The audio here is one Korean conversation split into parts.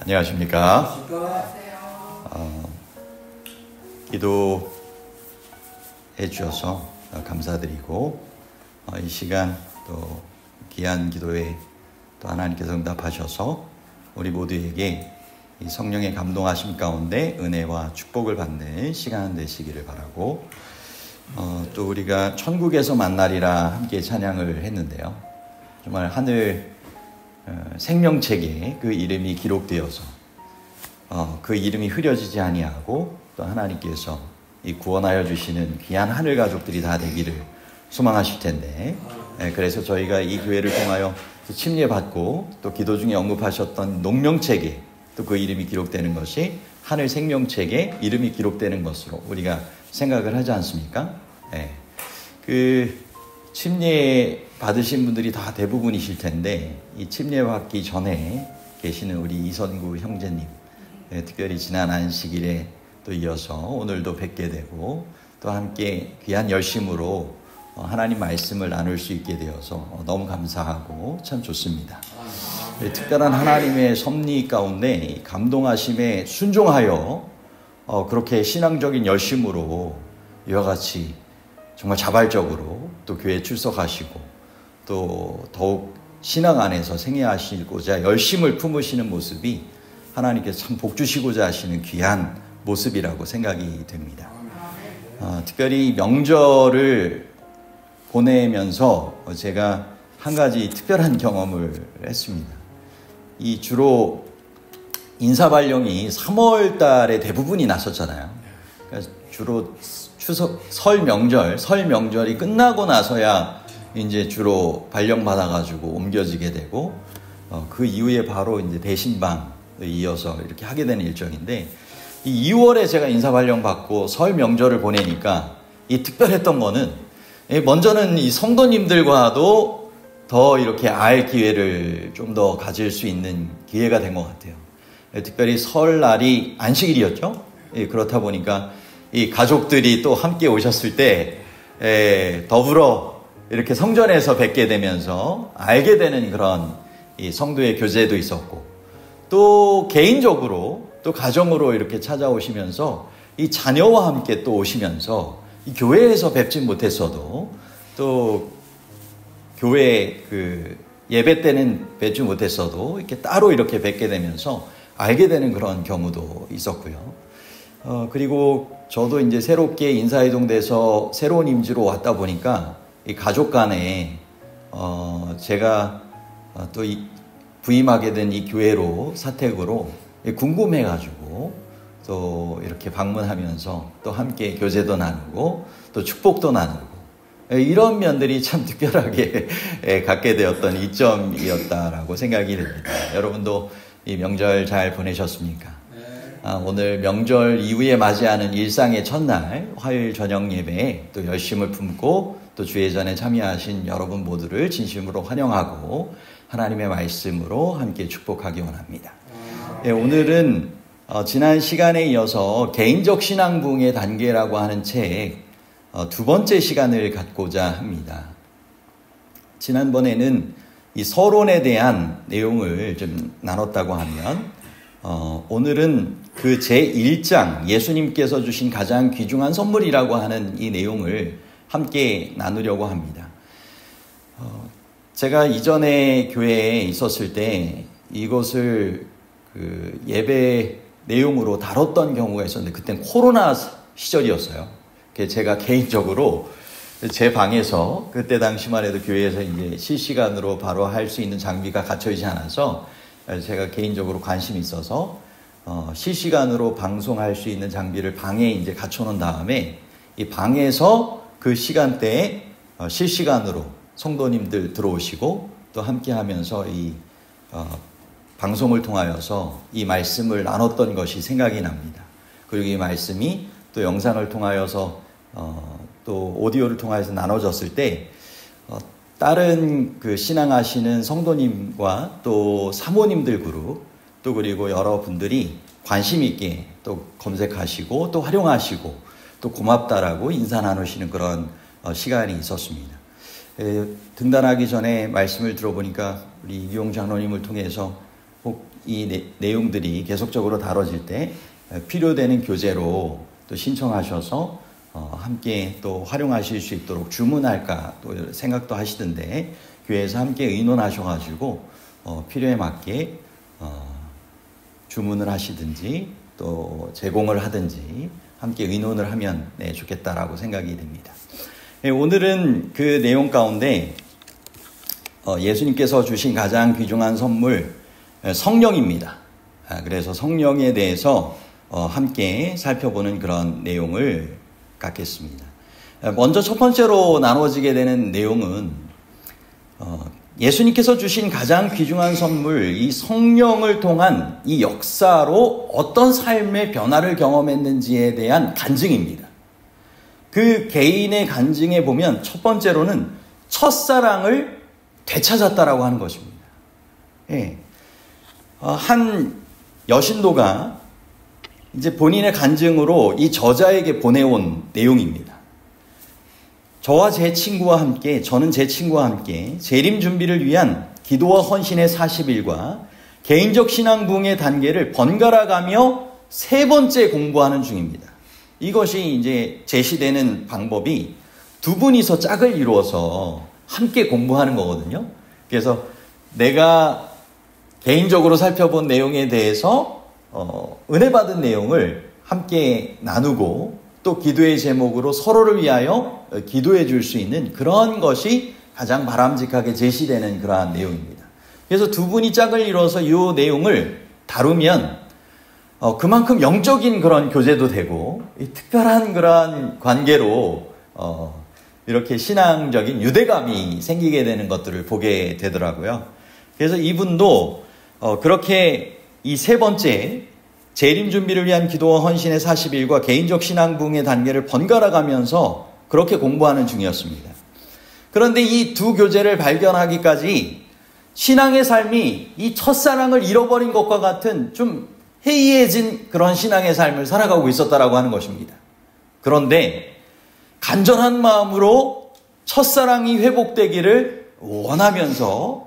안녕하십니까? 기도해 주셔서 감사드리고 이 시간 또 귀한 기도에 또 하나님께서 응답하셔서 우리 모두에게 이 성령의 감동하심 가운데 은혜와 축복을 받는 시간 되시기를 바라고 또 우리가 천국에서 만나리라 함께 찬양을 했는데요. 정말 하늘 생명책에 그 이름이 기록되어서 그 이름이 흐려지지 아니하고 또 하나님께서 이 구원하여 주시는 귀한 하늘 가족들이 다 되기를 소망하실 텐데, 그래서 저희가 이 교회를 통하여 침례받고 또 기도 중에 언급하셨던 농명책에 또 그 이름이 기록되는 것이 하늘 생명책에 이름이 기록되는 것으로 우리가 생각을 하지 않습니까? 그 침례 받으신 분들이 다 대부분이실 텐데, 이 침례 받기 전에 계시는 우리 이선구 형제님, 특별히 지난 안식일에 또 이어서 오늘도 뵙게 되고 또 함께 귀한 열심으로 하나님 말씀을 나눌 수 있게 되어서 너무 감사하고 참 좋습니다. 특별한 하나님의 섭리 가운데 감동하심에 순종하여 그렇게 신앙적인 열심으로 이와 같이 정말 자발적으로 또 교회에 출석하시고 또 더욱 신앙 안에서 생애하시고자 열심을 품으시는 모습이 하나님께서 참 복주시고자 하시는 귀한 모습이라고 생각이 됩니다. 특별히 명절을 보내면서 제가 한 가지 특별한 경험을 했습니다. 이 주로 인사발령이 3월 달에 대부분이 났었잖아요. 그러니까 주로 추석, 설 명절이 끝나고 나서야 이제 주로 발령 받아가지고 옮겨지게 되고, 그 이후에 바로 이제 대신방 이어서 이렇게 하게 되는 일정인데, 이 2월에 제가 인사 발령 받고 설 명절을 보내니까 이 특별했던 거는, 먼저는 이 성도님들과도 더 이렇게 알 기회를 좀 더 가질 수 있는 기회가 된 것 같아요. 특별히 설날이 안식일이었죠. 그렇다 보니까 이 가족들이 또 함께 오셨을 때 더불어 이렇게 성전에서 뵙게 되면서 알게 되는 그런 이 성도의 교제도 있었고, 또 개인적으로 또 가정으로 이렇게 찾아오시면서 이 자녀와 함께 또 오시면서 이 교회에서 뵙지 못했어도 또 교회 그 예배 때는 뵙지 못했어도 이렇게 따로 이렇게 뵙게 되면서 알게 되는 그런 경우도 있었고요. 그리고 저도 이제 새롭게 인사이동돼서 새로운 임지로 왔다 보니까 이 가족 간에 제가 또 부임하게 된 이 교회로 사택으로 궁금해가지고 또 이렇게 방문하면서 또 함께 교제도 나누고 또 축복도 나누고, 이런 면들이 참 특별하게 갖게 되었던 이점이었다라고 생각이 됩니다. 여러분도 이 명절 잘 보내셨습니까? 오늘 명절 이후에 맞이하는 일상의 첫날 화요일 저녁 예배에 또 열심을 품고 또 주예전에 참여하신 여러분 모두를 진심으로 환영하고 하나님의 말씀으로 함께 축복하기 원합니다. 오늘은 지난 시간에 이어서 개인적 신앙 부흥의 단계라고 하는 책 두 번째 시간을 갖고자 합니다. 지난번에는 이 서론에 대한 내용을 좀 나눴다고 하면, 오늘은 그 제1장 예수님께서 주신 가장 귀중한 선물이라고 하는 이 내용을 함께 나누려고 합니다. 제가 이전에 교회에 있었을 때 이것을 그 예배 내용으로 다뤘던 경우가 있었는데, 그땐 코로나 시절이었어요. 제가 개인적으로 제 방에서 그때 당시만 해도 교회에서 이제 실시간으로 바로 할 수 있는 장비가 갖춰 있지 않아서 제가 개인적으로 관심이 있어서 실시간으로 방송할 수 있는 장비를 방에 이제 갖춰 놓은 다음에 이 방에서 그 시간대에 실시간으로 성도님들 들어오시고 또 함께 하면서 이 방송을 통하여서 이 말씀을 나눴던 것이 생각이 납니다. 그리고 이 말씀이 또 영상을 통하여서 또 오디오를 통해서 나눠졌을 때 다른 그 신앙하시는 성도님과 또 사모님들 그룹 또 그리고 여러분들이 관심 있게 또 검색하시고 또 활용하시고 또 고맙다라고 인사 나누시는 그런 시간이 있었습니다. 등단하기 전에 말씀을 들어보니까 우리 이기용 장로님을 통해서 이 내용들이 계속적으로 다뤄질 때 필요되는 교재로 또 신청하셔서 함께 또 활용하실 수 있도록 주문할까 또 생각도 하시던데, 교회에서 함께 의논하셔가지고 필요에 맞게 주문을 하시든지 또 제공을 하든지 함께 의논을 하면 좋겠다라고 생각이 됩니다. 오늘은 그 내용 가운데 예수님께서 주신 가장 귀중한 선물 성령입니다. 그래서 성령에 대해서 함께 살펴보는 그런 내용을 갖겠습니다. 먼저 첫 번째로 나눠지게 되는 내용은 예수님께서 주신 가장 귀중한 선물, 이 성령을 통한 이 역사로 어떤 삶의 변화를 경험했는지에 대한 간증입니다. 그 개인의 간증에 보면 첫 번째로는 첫사랑을 되찾았다라고 하는 것입니다. 예. 한 여신도가 이제 본인의 간증으로 이 저자에게 보내온 내용입니다. 저는 제 친구와 함께 재림 준비를 위한 기도와 헌신의 40일과 개인적 신앙 부흥의 단계를 번갈아 가며 세 번째 공부하는 중입니다. 이것이 이제 제시되는 방법이 두 분이서 짝을 이루어서 함께 공부하는 거거든요. 그래서 내가 개인적으로 살펴본 내용에 대해서 은혜 받은 내용을 함께 나누고 또 기도의 제목으로 서로를 위하여 기도해 줄 수 있는 그런 것이 가장 바람직하게 제시되는 그러한 내용입니다. 그래서 두 분이 짝을 이뤄서 이 내용을 다루면 그만큼 영적인 그런 교제도 되고 특별한 그러한 관계로 이렇게 신앙적인 유대감이 생기게 되는 것들을 보게 되더라고요. 그래서 이분도 그렇게 이 세 번째 재림 준비를 위한 기도와 헌신의 40일과 개인적 신앙 부흥의 단계를 번갈아 가면서 그렇게 공부하는 중이었습니다. 그런데 이 두 교재를 발견하기까지 신앙의 삶이 이 첫사랑을 잃어버린 것과 같은 좀 해이해진 그런 신앙의 삶을 살아가고 있었다라고 하는 것입니다. 그런데 간절한 마음으로 첫사랑이 회복되기를 원하면서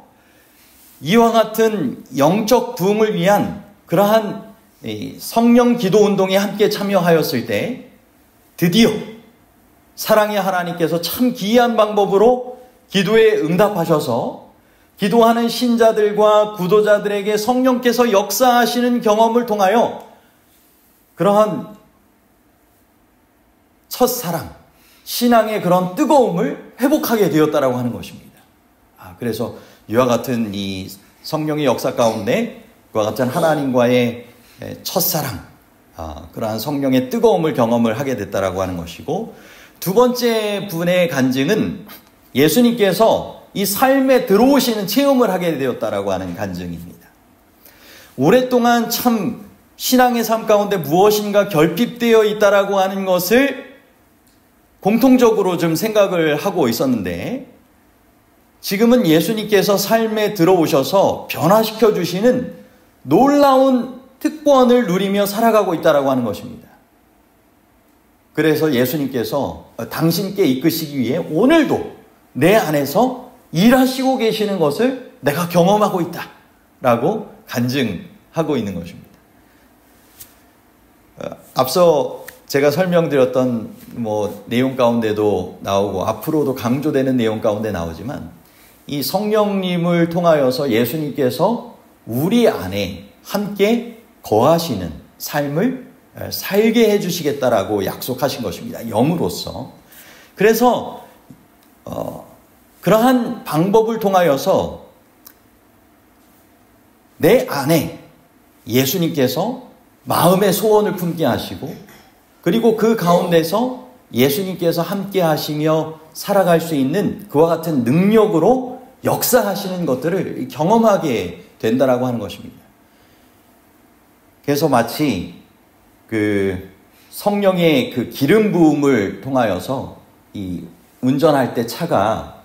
이와 같은 영적 부흥을 위한 그러한 성령 기도 운동에 함께 참여하였을 때 드디어 사랑의 하나님께서 참 기이한 방법으로 기도에 응답하셔서 기도하는 신자들과 구도자들에게 성령께서 역사하시는 경험을 통하여 그러한 첫사랑, 신앙의 그런 뜨거움을 회복하게 되었다라고 하는 것입니다. 그래서 이와 같은 이 성령의 역사 가운데 그와 같은 하나님과의 첫사랑, 그러한 성령의 뜨거움을 경험을 하게 됐다라고 하는 것이고, 두 번째 분의 간증은 예수님께서 이 삶에 들어오시는 체험을 하게 되었다라고 하는 간증입니다. 오랫동안 참 신앙의 삶 가운데 무엇인가 결핍되어 있다라고 하는 것을 공통적으로 좀 생각을 하고 있었는데, 지금은 예수님께서 삶에 들어오셔서 변화시켜 주시는 놀라운 특권을 누리며 살아가고 있다라고 하는 것입니다. 그래서 예수님께서 당신께 이끄시기 위해 오늘도 내 안에서 일하시고 계시는 것을 내가 경험하고 있다라고 간증하고 있는 것입니다. 앞서 제가 설명드렸던 내용 가운데도 나오고 앞으로도 강조되는 내용 가운데 나오지만, 이 성령님을 통하여서 예수님께서 우리 안에 함께 거하시는 삶을 살게 해주시겠다라고 약속하신 것입니다. 영으로서. 그래서 그러한 방법을 통하여서 내 안에 예수님께서 마음의 소원을 품게 하시고, 그리고 그 가운데서 예수님께서 함께 하시며 살아갈 수 있는 그와 같은 능력으로 역사하시는 것들을 경험하게 된다라고 하는 것입니다. 그래서 마치 그 성령의 그 기름 부음을 통하여서 이 운전할 때 차가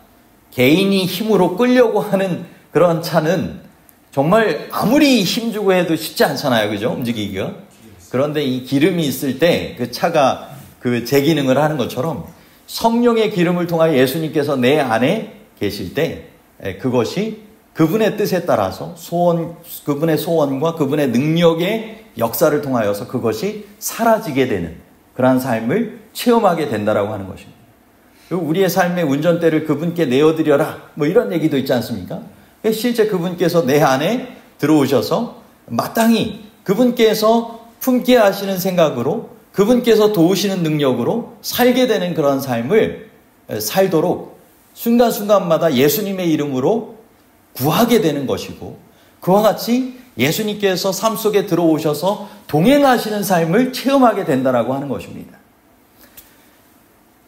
개인이 힘으로 끌려고 하는 그런 차는 정말 아무리 힘주고 해도 쉽지 않잖아요. 그죠? 움직이기가. 그런데 이 기름이 있을 때 그 차가 그 제 기능을 하는 것처럼 성령의 기름을 통하여 예수님께서 내 안에 계실 때 그것이 그분의 뜻에 따라서 그분의 소원과 그분의 능력의 역사를 통하여서 그것이 사라지게 되는 그러한 삶을 체험하게 된다라고 하는 것입니다. 그리고 우리의 삶의 운전대를 그분께 내어드려라, 뭐 이런 얘기도 있지 않습니까? 실제 그분께서 내 안에 들어오셔서 마땅히 그분께서 품게 하시는 생각으로, 그분께서 도우시는 능력으로 살게 되는 그런 삶을 살도록 순간순간마다 예수님의 이름으로 구하게 되는 것이고, 그와 같이 예수님께서 삶 속에 들어오셔서 동행하시는 삶을 체험하게 된다라고 하는 것입니다.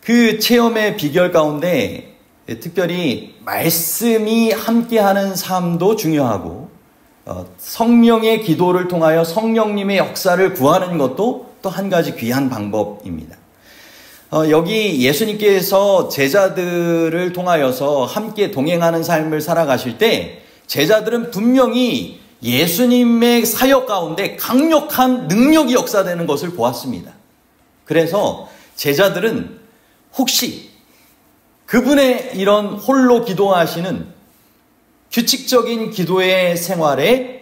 그 체험의 비결 가운데 특별히 말씀이 함께하는 삶도 중요하고, 성령의 기도를 통하여 성령님의 역사를 구하는 것도 또 한 가지 귀한 방법입니다. 여기 예수님께서 제자들을 통하여서 함께 동행하는 삶을 살아가실 때 제자들은 분명히 예수님의 사역 가운데 강력한 능력이 역사되는 것을 보았습니다. 그래서 제자들은 혹시 그분의 이런 홀로 기도하시는 규칙적인 기도의 생활에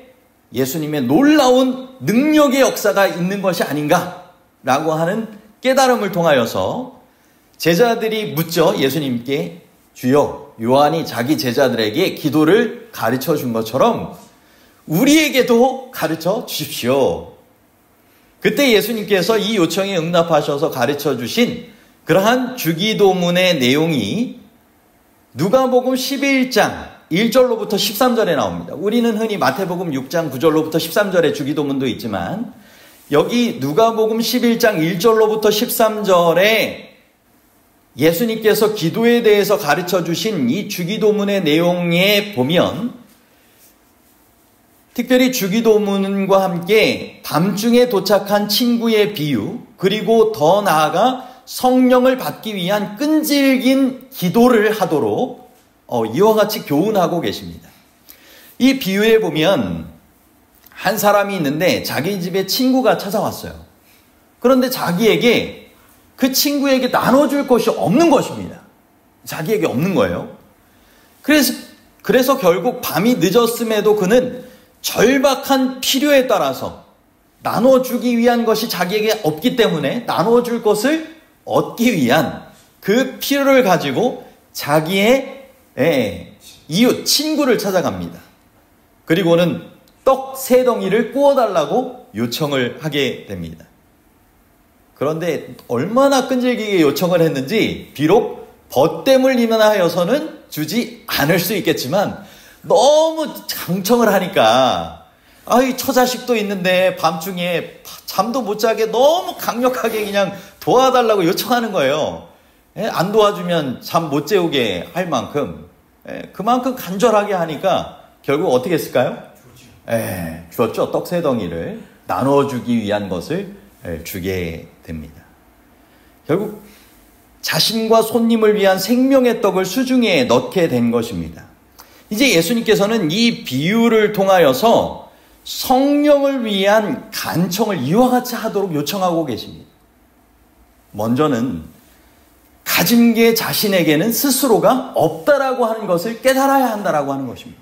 예수님의 놀라운 능력의 역사가 있는 것이 아닌가라고 하는 깨달음을 통하여서 제자들이 묻죠. 예수님께, 주여, 요한이 자기 제자들에게 기도를 가르쳐 준 것처럼 우리에게도 가르쳐 주십시오. 그때 예수님께서 이 요청에 응답하셔서 가르쳐 주신 그러한 주기도문의 내용이 누가복음 11장 1절로부터 13절에 나옵니다. 우리는 흔히 마태복음 6장 9절로부터 13절에 주기도문도 있지만, 여기 누가복음 11장 1절로부터 13절에 예수님께서 기도에 대해서 가르쳐 주신 이 주기도문의 내용에 보면, 특별히 주기도문과 함께 밤중에 도착한 친구의 비유, 그리고 더 나아가 성령을 받기 위한 끈질긴 기도를 하도록 이와 같이 교훈하고 계십니다. 이 비유에 보면 한 사람이 있는데 자기 집에 친구가 찾아왔어요. 그런데 자기에게, 그 친구에게 나눠줄 것이 없는 것입니다. 자기에게 없는 거예요. 그래서 결국 밤이 늦었음에도 그는 절박한 필요에 따라서 나눠주기 위한 것이 자기에게 없기 때문에 나눠줄 것을 얻기 위한 그 필요를 가지고 자기의 이웃, 친구를 찾아갑니다. 그리고는 떡 3덩이를 구워달라고 요청을 하게 됩니다. 그런데 얼마나 끈질기게 요청을 했는지, 비록 벗됨을 인하여서는 주지 않을 수 있겠지만 너무 강청을 하니까, 이 처자식도 있는데 밤중에 잠도 못 자게 너무 강력하게 그냥 도와달라고 요청하는 거예요. 안 도와주면 잠 못 재우게 할 만큼, 그만큼 간절하게 하니까 결국 어떻게 했을까요? 주었죠. 떡 3덩이를 나눠주기 위한 것을 주게 됩니다. 결국 자신과 손님을 위한 생명의 떡을 수중에 넣게 된 것입니다. 이제 예수님께서는 이 비유를 통하여서 성령을 위한 간청을 이와 같이 하도록 요청하고 계십니다. 먼저는 가진 게 자신에게는 스스로가 없다라고 하는 것을 깨달아야 한다라고 하는 것입니다.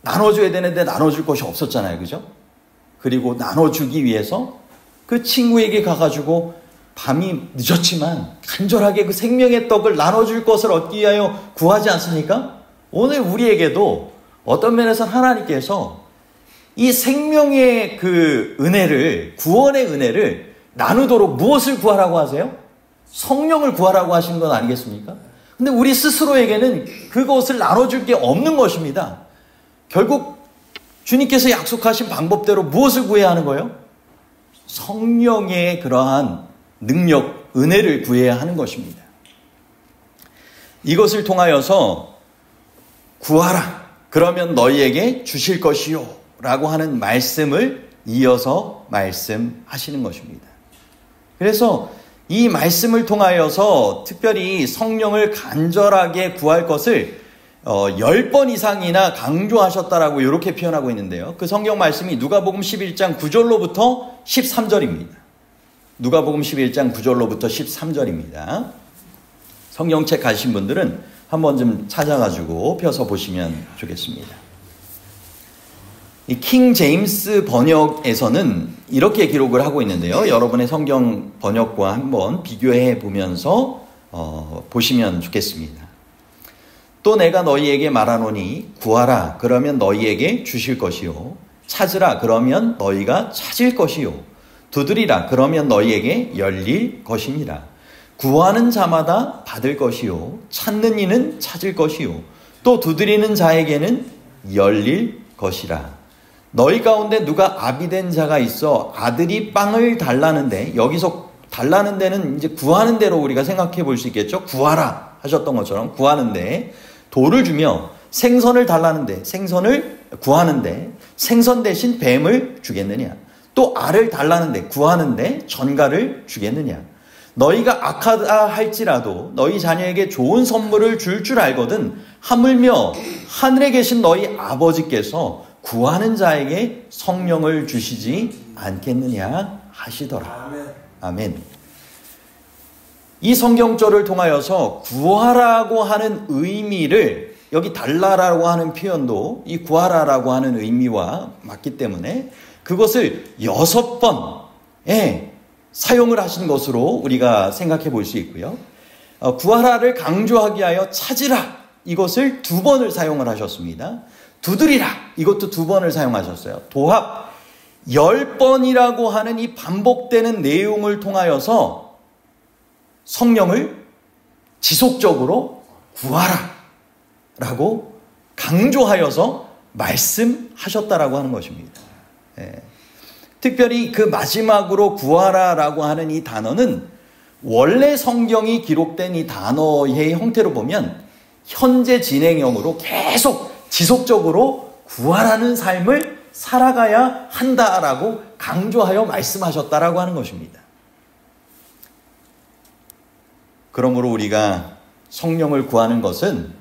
나눠줘야 되는데 나눠줄 것이 없었잖아요. 그죠? 그리고 나눠주기 위해서 그 친구에게 가가지고 밤이 늦었지만 간절하게 그 생명의 떡을 나눠줄 것을 얻기 위하여 구하지 않습니까? 오늘 우리에게도 어떤 면에서 하나님께서 이 생명의 그 은혜를, 구원의 은혜를 나누도록 무엇을 구하라고 하세요? 성령을 구하라고 하신 건 아니겠습니까? 근데 우리 스스로에게는 그것을 나눠줄 게 없는 것입니다. 결국 주님께서 약속하신 방법대로 무엇을 구해야 하는 거예요? 성령의 그러한 능력, 은혜를 구해야 하는 것입니다. 이것을 통하여서 구하라, 그러면 너희에게 주실 것이요 라고 하는 말씀을 이어서 말씀하시는 것입니다. 그래서 이 말씀을 통하여서 특별히 성령을 간절하게 구할 것을 10번 이상이나 강조하셨다라고 이렇게 표현하고 있는데요. 그 성경 말씀이 누가복음 11장 9절로부터 13절입니다. 누가복음 11장 9절로부터 13절입니다. 성경책 가신 분들은 한번 좀 찾아가지고 펴서 보시면 좋겠습니다. 이 킹 제임스 번역에서는 이렇게 기록을 하고 있는데요. 여러분의 성경 번역과 한번 비교해 보면서 보시면 좋겠습니다. 또 내가 너희에게 말하노니 구하라 그러면 너희에게 주실 것이요 찾으라 그러면 너희가 찾을 것이요 두드리라 그러면 너희에게 열릴 것이니라. 구하는 자마다 받을 것이요 찾는 이는 찾을 것이요 또 두드리는 자에게는 열릴 것이라. 너희 가운데 누가 아비된 자가 있어 아들이 빵을 달라는데, 여기서 달라는 데는 이제 구하는 대로 우리가 생각해 볼 수 있겠죠. 구하라 하셨던 것처럼 구하는데 돌을 주며 생선을 달라는데, 생선을 구하는데 생선 대신 뱀을 주겠느냐. 또 알을 달라는데 구하는데 전갈을 주겠느냐. 너희가 악하다 할지라도 너희 자녀에게 좋은 선물을 줄 알거든 하물며 하늘에 계신 너희 아버지께서 구하는 자에게 성령을 주시지 않겠느냐 하시더라. 아멘. 이 성경절을 통하여서 구하라고 하는 의미를, 여기 달라라고 하는 표현도 이 구하라라고 하는 의미와 맞기 때문에 그것을 6번에 사용을 하신 것으로 우리가 생각해 볼 수 있고요. 구하라를 강조하기 위하여 찾으라, 이것을 2번을 사용을 하셨습니다. 두드리라, 이것도 2번을 사용하셨어요. 도합 10번이라고 하는 이 반복되는 내용을 통하여서 성령을 지속적으로 구하라 라고 강조하여서 말씀하셨다라고 하는 것입니다. 특별히 그 마지막으로 구하라라고 하는 이 단어는 원래 성경이 기록된 이 단어의 형태로 보면 현재 진행형으로 계속 지속적으로 구하라는 삶을 살아가야 한다라고 강조하여 말씀하셨다라고 하는 것입니다. 그러므로 우리가 성령을 구하는 것은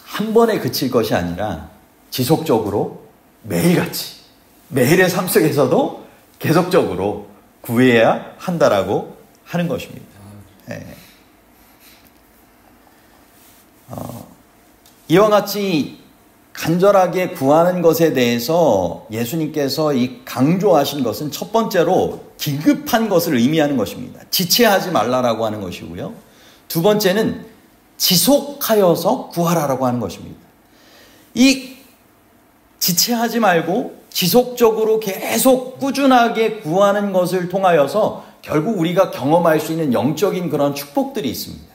한 번에 그칠 것이 아니라 지속적으로 매일같이, 매일의 삶 속에서도 계속적으로 구해야 한다라고 하는 것입니다. 이와 같이 간절하게 구하는 것에 대해서 예수님께서 이 강조하신 것은 첫 번째로 긴급한 것을 의미하는 것입니다. 지체하지 말라라고 하는 것이고요. 두 번째는 지속하여서 구하라라고 하는 것입니다. 이 지체하지 말고 지속적으로 계속 꾸준하게 구하는 것을 통하여서 결국 우리가 경험할 수 있는 영적인 그런 축복들이 있습니다.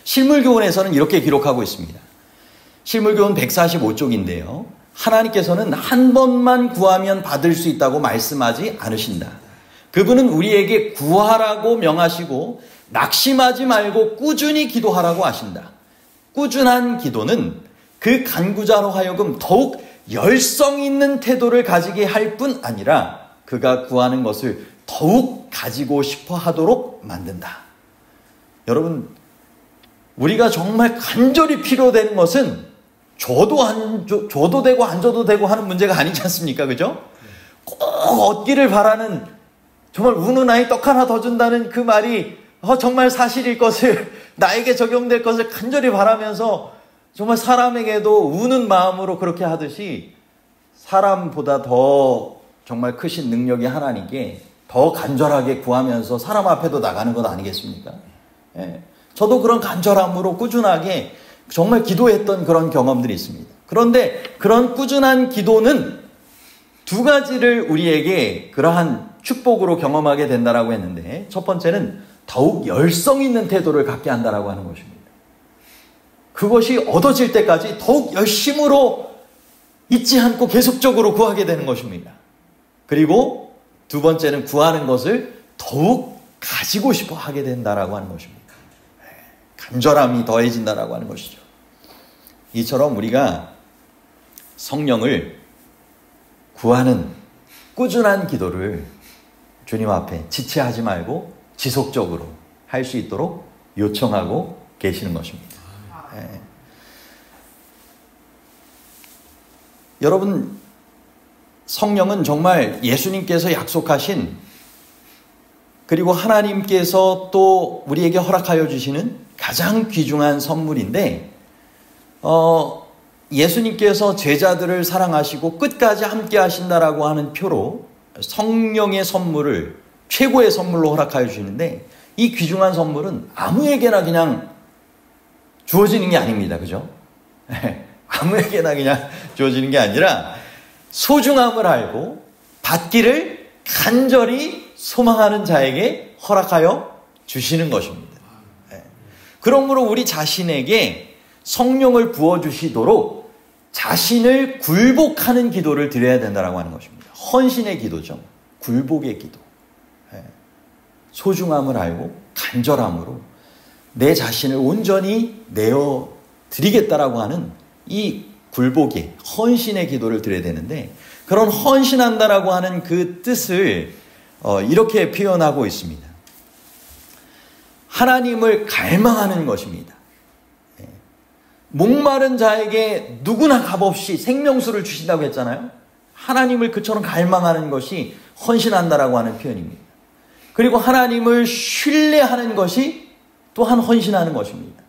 실물교훈에서는 이렇게 기록하고 있습니다. 실물교훈 145쪽인데요. 하나님께서는 한 번만 구하면 받을 수 있다고 말씀하지 않으신다. 그분은 우리에게 구하라고 명하시고 낙심하지 말고 꾸준히 기도하라고 하신다. 꾸준한 기도는 그 간구자로 하여금 더욱 열성 있는 태도를 가지게 할 뿐 아니라 그가 구하는 것을 더욱 가지고 싶어 하도록 만든다. 여러분, 우리가 정말 간절히 필요된 것은 줘도 되고 안 줘도 되고 하는 문제가 아니지 않습니까? 그죠? 꼭 얻기를 바라는, 정말 우는 아이 떡 하나 더 준다는 그 말이 정말 사실일 것을, 나에게 적용될 것을 간절히 바라면서 정말 사람에게도 우는 마음으로 그렇게 하듯이 사람보다 더 정말 크신 능력이 하나님께 더 간절하게 구하면서 사람 앞에도 나가는 것 아니겠습니까? 저도 그런 간절함으로 꾸준하게 정말 기도했던 그런 경험들이 있습니다. 그런데 그런 꾸준한 기도는 두 가지를 우리에게 그러한 축복으로 경험하게 된다라고 했는데, 첫 번째는 더욱 열성 있는 태도를 갖게 한다라고 하는 것입니다. 그것이 얻어질 때까지 더욱 열심으로 잊지 않고 계속적으로 구하게 되는 것입니다. 그리고 두 번째는 구하는 것을 더욱 가지고 싶어 하게 된다라고 하는 것입니다. 간절함이 더해진다라고 하는 것이죠. 이처럼 우리가 성령을 구하는 꾸준한 기도를 주님 앞에 지체하지 말고 지속적으로 할 수 있도록 요청하고 계시는 것입니다. 여러분, 성령은 정말 예수님께서 약속하신, 그리고 하나님께서 또 우리에게 허락하여 주시는 가장 귀중한 선물인데, 예수님께서 제자들을 사랑하시고 끝까지 함께 하신다라고 하는 표로 성령의 선물을 최고의 선물로 허락하여 주시는데, 이 귀중한 선물은 아무에게나 그냥 주어지는 게 아닙니다. 그죠? 아무에게나 그냥 주어지는 게 아니라 소중함을 알고 받기를 간절히 소망하는 자에게 허락하여 주시는 것입니다. 그러므로 우리 자신에게 성령을 부어주시도록 자신을 굴복하는 기도를 드려야 된다고 하는 것입니다. 헌신의 기도죠. 굴복의 기도. 소중함을 알고 간절함으로 내 자신을 온전히 내어드리겠다라고 하는 이 굴복의 헌신의 기도를 드려야 되는데, 그런 헌신한다라고 하는 그 뜻을 이렇게 표현하고 있습니다. 하나님을 갈망하는 것입니다. 목마른 자에게 누구나 값없이 생명수를 주신다고 했잖아요. 하나님을 그처럼 갈망하는 것이 헌신한다라고 하는 표현입니다. 그리고 하나님을 신뢰하는 것이 또한 헌신하는 것입니다.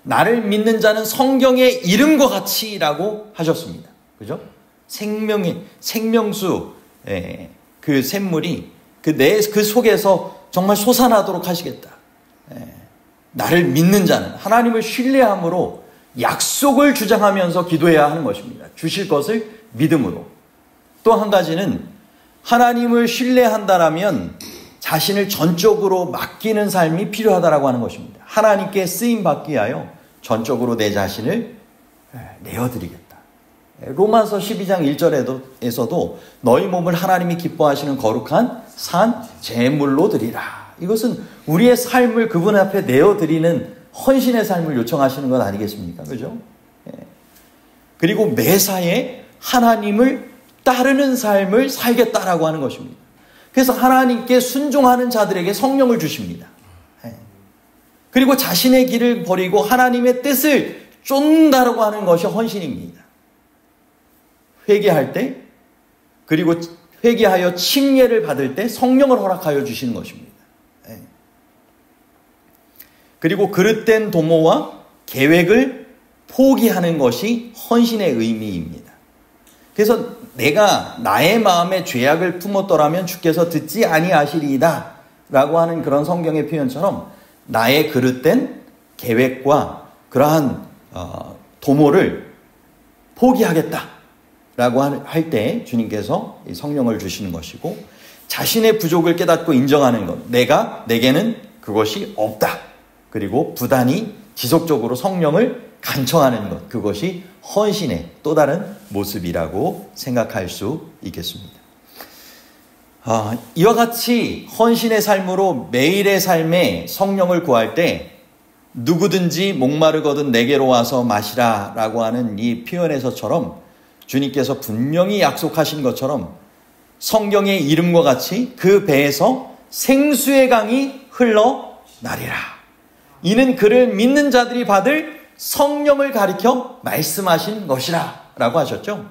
나를 믿는 자는 성경의 이름과 같이라고 하셨습니다. 그죠? 생명수, 그 샘물이 그 속에서 정말 솟아나도록 하시겠다. 나를 믿는 자는 하나님을 신뢰함으로 약속을 주장하면서 기도해야 하는 것입니다. 주실 것을 믿음으로. 또 한 가지는 하나님을 신뢰한다라면 자신을 전적으로 맡기는 삶이 필요하다라고 하는 것입니다. 하나님께 쓰임받기 위하여 전적으로 내 자신을 내어드리겠다. 로마서 12장 1절에서도 너희 몸을 하나님이 기뻐하시는 거룩한 산 제물로 드리라. 이것은 우리의 삶을 그분 앞에 내어드리는 헌신의 삶을 요청하시는 것 아니겠습니까? 그죠? 그리고 매사에 하나님을 따르는 삶을 살겠다라고 하는 것입니다. 그래서 하나님께 순종하는 자들에게 성령을 주십니다. 그리고 자신의 길을 버리고 하나님의 뜻을 쫓는다라고 하는 것이 헌신입니다. 회개할 때, 그리고 회개하여 침례를 받을 때 성령을 허락하여 주시는 것입니다. 그리고 그릇된 도모와 계획을 포기하는 것이 헌신의 의미입니다. 그래서 내가 나의 마음에 죄악을 품었더라면 주께서 듣지 아니하시리이다 라고 하는 그런 성경의 표현처럼 나의 그릇된 계획과 그러한 도모를 포기하겠다 라고 할 때 주님께서 성령을 주시는 것이고, 자신의 부족을 깨닫고 인정하는 것, 내게는 그것이 없다. 그리고 부단히 지속적으로 성령을 간청하는 것, 그것이 헌신의 또 다른 모습이라고 생각할 수 있겠습니다. 이와 같이 헌신의 삶으로 매일의 삶에 성령을 구할 때 누구든지 목마르거든 내게로 와서 마시라 라고 하는 이 표현에서처럼 주님께서 분명히 약속하신 것처럼 성경의 이름과 같이 그 배에서 생수의 강이 흘러나리라. 이는 그를 믿는 자들이 받을 성령을 가리켜 말씀하신 것이라 라고 하셨죠.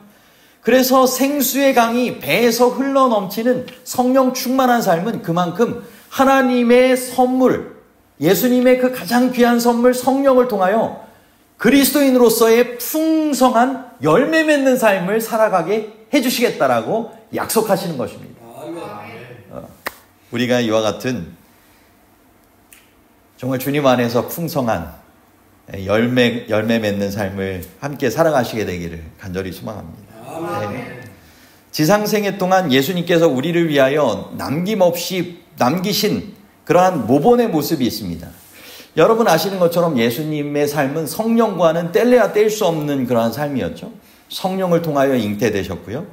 그래서 생수의 강이 배에서 흘러넘치는 성령 충만한 삶은 그만큼 하나님의 선물, 예수님의 그 가장 귀한 선물 성령을 통하여 그리스도인으로서의 풍성한 열매 맺는 삶을 살아가게 해주시겠다라고 약속하시는 것입니다. 우리가 이와 같은 정말 주님 안에서 풍성한 열매 맺는 삶을 함께 살아가시게 되기를 간절히 소망합니다. 네. 지상생애 동안 예수님께서 우리를 위하여 남김없이 남기신 그러한 모본의 모습이 있습니다. 여러분 아시는 것처럼 예수님의 삶은 성령과는 뗄래야 뗄 수 없는 그러한 삶이었죠. 성령을 통하여 잉태되셨고요.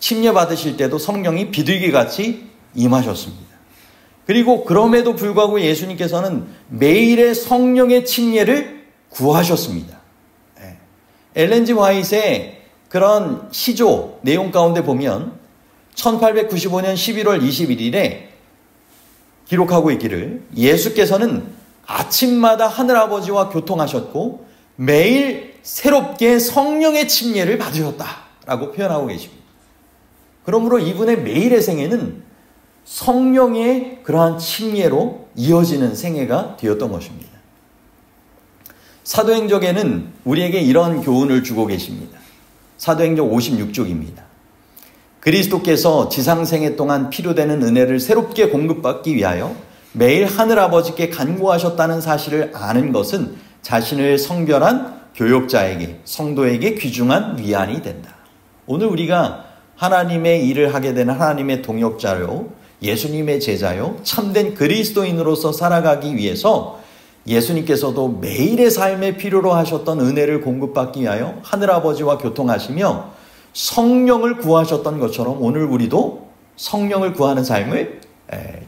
침례 받으실 때도 성령이 비둘기같이 임하셨습니다. 그리고 그럼에도 불구하고 예수님께서는 매일의 성령의 침례를 구하셨습니다. 엘렌 지 화이트의 그런 시조 내용 가운데 보면 1895년 11월 21일에 기록하고 있기를 예수께서는 아침마다 하늘아버지와 교통하셨고 매일 새롭게 성령의 침례를 받으셨다라고 표현하고 계십니다. 그러므로 이분의 매일의 생애는 성령의 그러한 침례로 이어지는 생애가 되었던 것입니다. 사도행전에는 우리에게 이런 교훈을 주고 계십니다. 사도행전 56쪽입니다. 그리스도께서 지상생애 동안 필요되는 은혜를 새롭게 공급받기 위하여 매일 하늘아버지께 간구하셨다는 사실을 아는 것은 자신을 성별한 교역자에게, 성도에게 귀중한 위안이 된다. 오늘 우리가 하나님의 일을 하게 되는 하나님의 동역자요, 예수님의 제자요, 참된 그리스도인으로서 살아가기 위해서 예수님께서도 매일의 삶에 필요로 하셨던 은혜를 공급받기 위하여 하늘아버지와 교통하시며 성령을 구하셨던 것처럼 오늘 우리도 성령을 구하는 삶을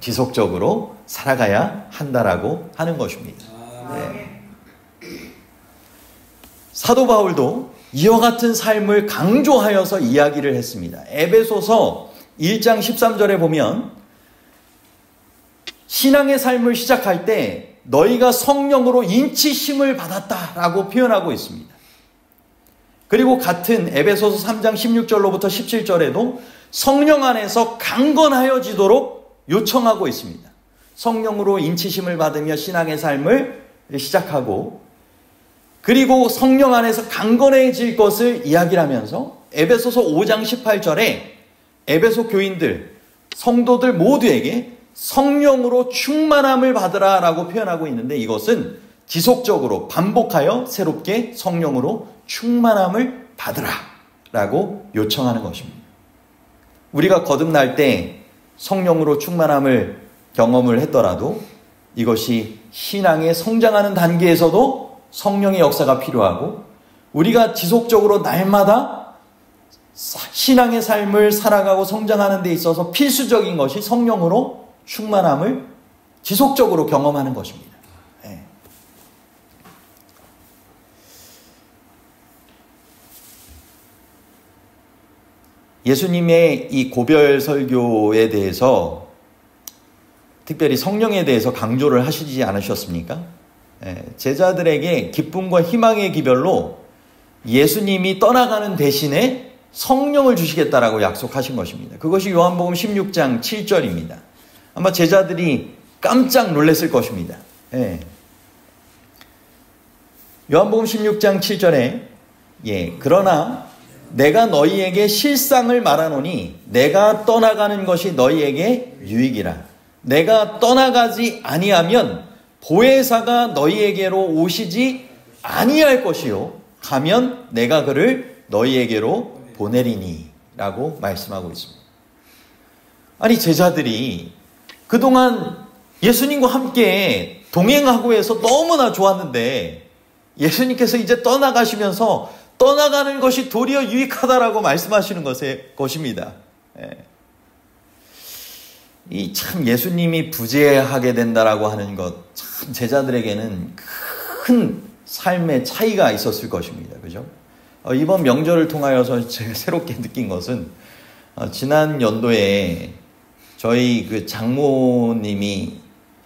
지속적으로 살아가야 한다라고 하는 것입니다. 네. 사도 바울도 이와 같은 삶을 강조하여서 이야기를 했습니다. 에베소서 1장 13절에 보면 신앙의 삶을 시작할 때 너희가 성령으로 인치심을 받았다라고 표현하고 있습니다. 그리고 같은 에베소서 3장 16절로부터 17절에도 성령 안에서 강건하여지도록 요청하고 있습니다. 성령으로 인치심을 받으며 신앙의 삶을 시작하고 그리고 성령 안에서 강건해질 것을 이야기를 하면서 에베소서 5장 18절에 에베소 교인들, 성도들 모두에게 성령으로 충만함을 받으라 라고 표현하고 있는데 이것은 지속적으로 반복하여 새롭게 성령으로 충만함을 받으라 라고 요청하는 것입니다. 우리가 거듭날 때 성령으로 충만함을 경험을 했더라도 이것이 신앙의 성장하는 단계에서도 성령의 역사가 필요하고 우리가 지속적으로 날마다 신앙의 삶을 살아가고 성장하는 데 있어서 필수적인 것이 성령으로 충만함을 지속적으로 경험하는 것입니다. 네. 예수님의 이 고별 설교에 대해서 특별히 성령에 대해서 강조를 하시지 않으셨습니까? 제자들에게 기쁨과 희망의 기별로 예수님이 떠나가는 대신에 성령을 주시겠다라고 약속하신 것입니다. 그것이 요한복음 16장 7절입니다. 아마 제자들이 깜짝 놀랐을 것입니다. 요한복음 16장 7절에 그러나 내가 너희에게 실상을 말하노니 내가 떠나가는 것이 너희에게 유익이라. 내가 떠나가지 아니하면 보혜사가 너희에게로 오시지 아니할 것이요 가면 내가 그를 너희에게로 보내리니 라고 말씀하고 있습니다. 아니 제자들이 그동안 예수님과 함께 동행하고 해서 너무나 좋았는데 예수님께서 이제 떠나가시면서 떠나가는 것이 도리어 유익하다라고 말씀하시는 것입니다. 이 참 예수님이 부재하게 된다라고 하는 것 참 제자들에게는 큰 삶의 차이가 있었을 것입니다. 그죠? 이번 명절을 통하여서 제가 새롭게 느낀 것은 지난 연도에 저희 그 장모님이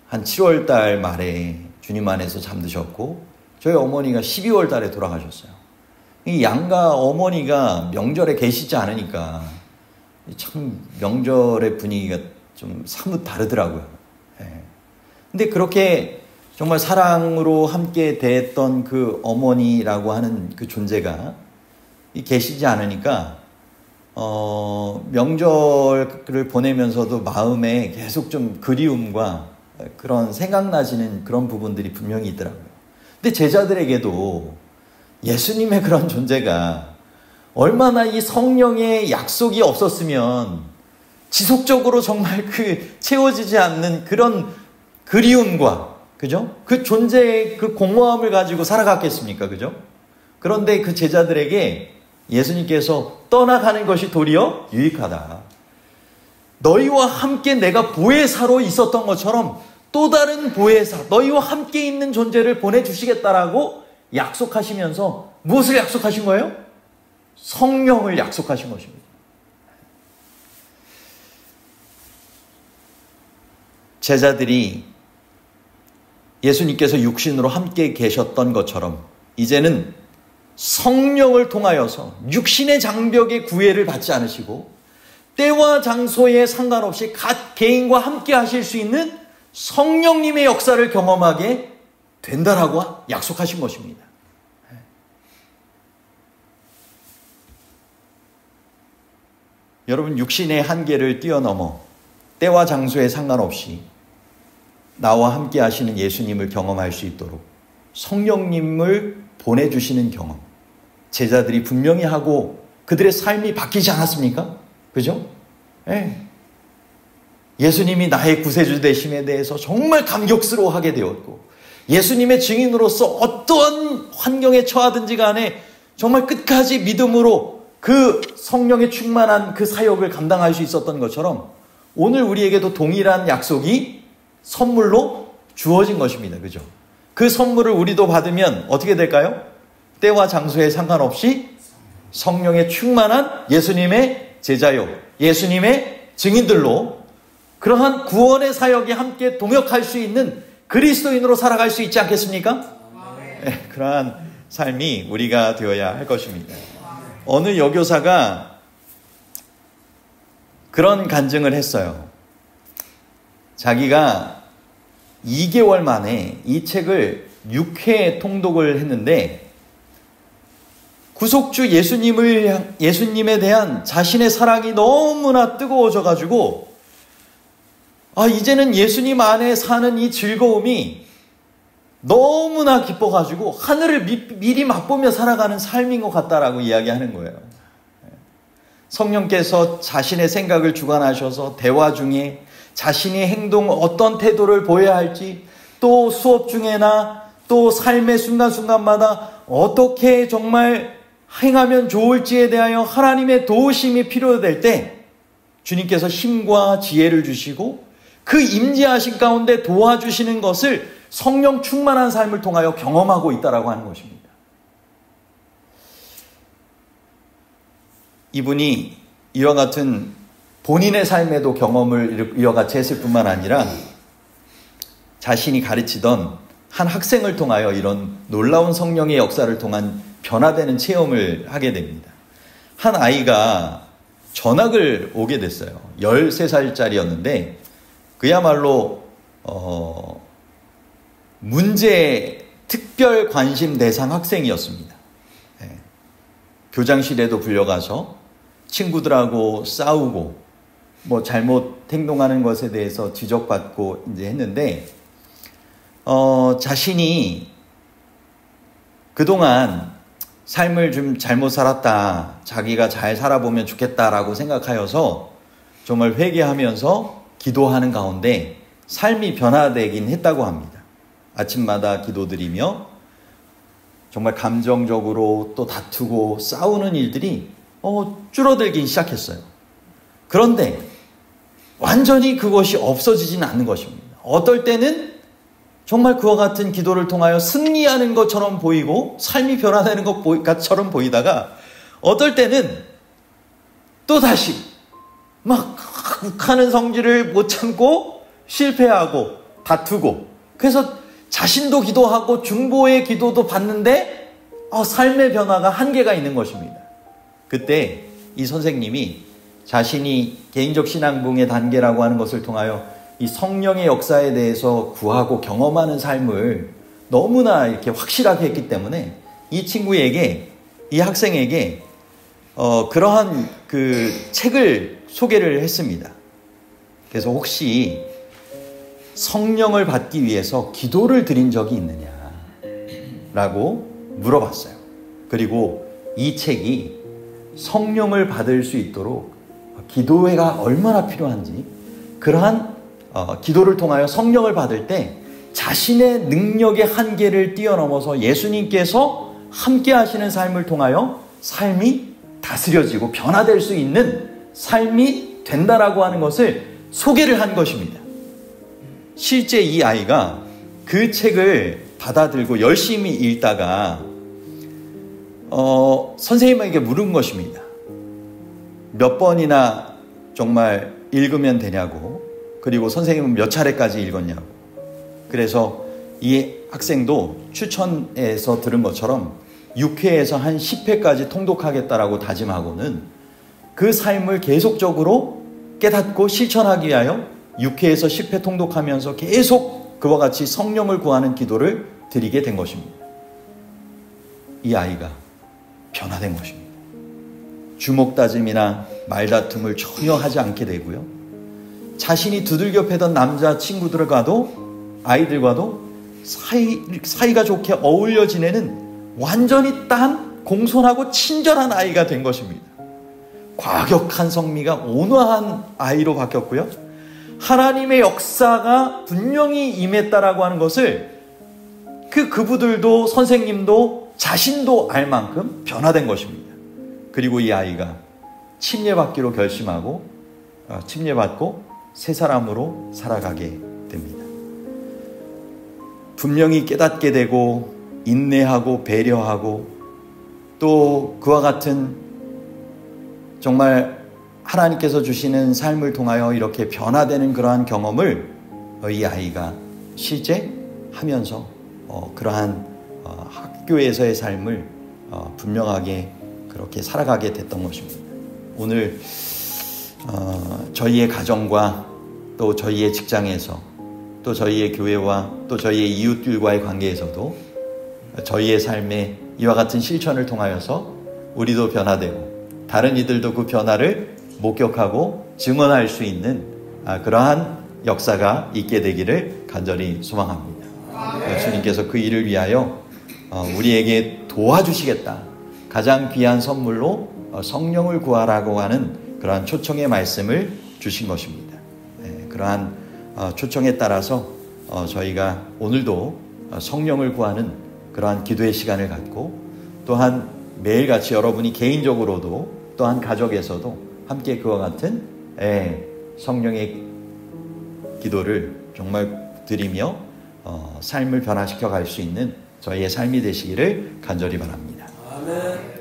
한 7월 달 말에 주님 안에서 잠드셨고 저희 어머니가 12월 달에 돌아가셨어요. 이 양가 어머니가 명절에 계시지 않으니까 참 명절의 분위기가 좀 사뭇 다르더라고요. 근데 그렇게 정말 사랑으로 함께 대했던 그 어머니라고 하는 그 존재가 계시지 않으니까 명절을 보내면서도 마음에 계속 좀 그리움과 그런 생각나시는 그런 부분들이 분명히 있더라고요. 근데 제자들에게도 예수님의 그런 존재가 얼마나 이 성령의 약속이 없었으면 지속적으로 정말 그 채워지지 않는 그런 그리움과 그죠? 그 존재의 그 공허함을 가지고 살아갔겠습니까? 그죠? 그런데 그 제자들에게 예수님께서 떠나가는 것이 도리어 유익하다. 너희와 함께 내가 보혜사로 있었던 것처럼 또 다른 보혜사, 너희와 함께 있는 존재를 보내주시겠다라고 약속하시면서 무엇을 약속하신 거예요? 성령을 약속하신 것입니다. 제자들이 예수님께서 육신으로 함께 계셨던 것처럼 이제는 성령을 통하여서 육신의 장벽의 구애를 받지 않으시고 때와 장소에 상관없이 각 개인과 함께 하실 수 있는 성령님의 역사를 경험하게 된다라고 약속하신 것입니다. 여러분, 육신의 한계를 뛰어넘어 때와 장소에 상관없이 나와 함께 하시는 예수님을 경험할 수 있도록 성령님을 보내주시는 경험, 제자들이 분명히 하고 그들의 삶이 바뀌지 않았습니까? 그죠? 네. 예수님이 나의 구세주 되심에 대해서 정말 감격스러워하게 되었고, 예수님의 증인으로서 어떠한 환경에 처하든지 간에 정말 끝까지 믿음으로 그 성령에 충만한 그 사역을 감당할 수 있었던 것처럼 오늘 우리에게도 동일한 약속이 선물로 주어진 것입니다. 그죠? 그 선물을 우리도 받으면 어떻게 될까요? 때와 장소에 상관없이 성령에 충만한 예수님의 제자요, 예수님의 증인들로 그러한 구원의 사역에 함께 동역할 수 있는 그리스도인으로 살아갈 수 있지 않겠습니까? 네, 그러한 삶이 우리가 되어야 할 것입니다. 어느 여교사가 그런 간증을 했어요. 자기가 2개월 만에 이 책을 6회 통독을 했는데 구속주 예수님에 대한 자신의 사랑이 너무나 뜨거워져 가지고 이제는 예수님 안에 사는 이 즐거움이 너무나 기뻐가지고 하늘을 미리 맛보며 살아가는 삶인 것 같다라고 이야기하는 거예요. 성령께서 자신의 생각을 주관하셔서 대화 중에 자신의 행동, 어떤 태도를 보여야 할지, 또 수업 중에나 또 삶의 순간순간마다 어떻게 정말 행하면 좋을지에 대하여 하나님의 도우심이 필요될 때 주님께서 힘과 지혜를 주시고 그 임재하신 가운데 도와주시는 것을 성령 충만한 삶을 통하여 경험하고 있다라고 하는 것입니다. 이분이 이와 같은 본인의 삶에도 경험을 이와 같이 했을 뿐만 아니라 자신이 가르치던 한 학생을 통하여 이런 놀라운 성령의 역사를 통한 변화되는 체험을 하게 됩니다. 한 아이가 전학을 오게 됐어요. 13살짜리였는데 그야말로 문제 특별 관심 대상 학생이었습니다. 네. 교장실에도 불려가서 친구들하고 싸우고 잘못 행동하는 것에 대해서 지적받고 이제 했는데 자신이 그동안 삶을 좀 잘못 살았다, 자기가 잘 살아보면 좋겠다라고 생각하여서 정말 회개하면서 기도하는 가운데 삶이 변화되긴 했다고 합니다. 아침마다 기도드리며 정말 감정적으로 또 다투고 싸우는 일들이 줄어들긴 시작했어요. 그런데 완전히 그것이 없어지지는 않는 것입니다. 어떨 때는 정말 그와 같은 기도를 통하여 승리하는 것처럼 보이고 삶이 변화되는 것처럼 보이다가 어떨 때는 또다시 막 욱하는 성질을 못 참고 실패하고 다투고, 그래서 자신도 기도하고 중보의 기도도 받는데 삶의 변화가 한계가 있는 것입니다. 그때 이 선생님이 자신이 개인적 신앙붕의 단계라고 하는 것을 통하여 이 성령의 역사에 대해서 구하고 경험하는 삶을 너무나 이렇게 확실하게 했기 때문에 이 친구에게, 이 학생에게 그러한 그 책을 소개를 했습니다. 그래서 혹시 성령을 받기 위해서 기도를 드린 적이 있느냐라고 물어봤어요. 그리고 이 책이 성령을 받을 수 있도록 기도회가 얼마나 필요한지, 그러한 기도를 통하여 성령을 받을 때 자신의 능력의 한계를 뛰어넘어서 예수님께서 함께 하시는 삶을 통하여 삶이 다스려지고 변화될 수 있는 삶이 된다라고 하는 것을 소개를 한 것입니다. 실제 이 아이가 그 책을 받아들고 열심히 읽다가 선생님에게 물은 것입니다. 몇 번이나 정말 읽으면 되냐고, 그리고 선생님은 몇 차례까지 읽었냐고. 그래서 이 학생도 추천에서 들은 것처럼 6회에서 한 10회까지 통독하겠다라고 다짐하고는 그 삶을 계속적으로 깨닫고 실천하기 위하여 6회에서 10회 통독하면서 계속 그와 같이 성령을 구하는 기도를 드리게 된 것입니다. 이 아이가 변화된 것입니다. 주먹다짐이나 말다툼을 전혀 하지 않게 되고요. 자신이 두들겨 패던 남자 친구들과도 아이들과도 사이가 좋게 어울려 지내는 완전히 딴 공손하고 친절한 아이가 된 것입니다. 과격한 성미가 온화한 아이로 바뀌었고요. 하나님의 역사가 분명히 임했다라고 하는 것을 그부들도 선생님도 자신도 알 만큼 변화된 것입니다. 그리고 이 아이가 침례받기로 결심하고 침례받고 새 사람으로 살아가게 됩니다. 분명히 깨닫게 되고 인내하고 배려하고 또 그와 같은 정말 하나님께서 주시는 삶을 통하여 이렇게 변화되는 그러한 경험을 이 아이가 실제 하면서 그러한 학교에서의 삶을 분명하게 그렇게 살아가게 됐던 것입니다. 오늘 저희의 가정과 또 저희의 직장에서 또 저희의 교회와 또 저희의 이웃들과의 관계에서도 저희의 삶에 이와 같은 실천을 통하여서 우리도 변화되고 다른 이들도 그 변화를 목격하고 증언할 수 있는 그러한 역사가 있게 되기를 간절히 소망합니다. 주님께서 그 일을 위하여 우리에게 도와주시겠다. 가장 귀한 선물로 성령을 구하라고 하는 그러한 초청의 말씀을 주신 것입니다. 그러한 초청에 따라서 저희가 오늘도 성령을 구하는 그러한 기도의 시간을 갖고 또한 매일같이 여러분이 개인적으로도 또한 가족에서도 함께 그와 같은 성령의 기도를 정말 드리며 삶을 변화시켜 갈 수 있는 저희의 삶이 되시기를 간절히 바랍니다. 아멘.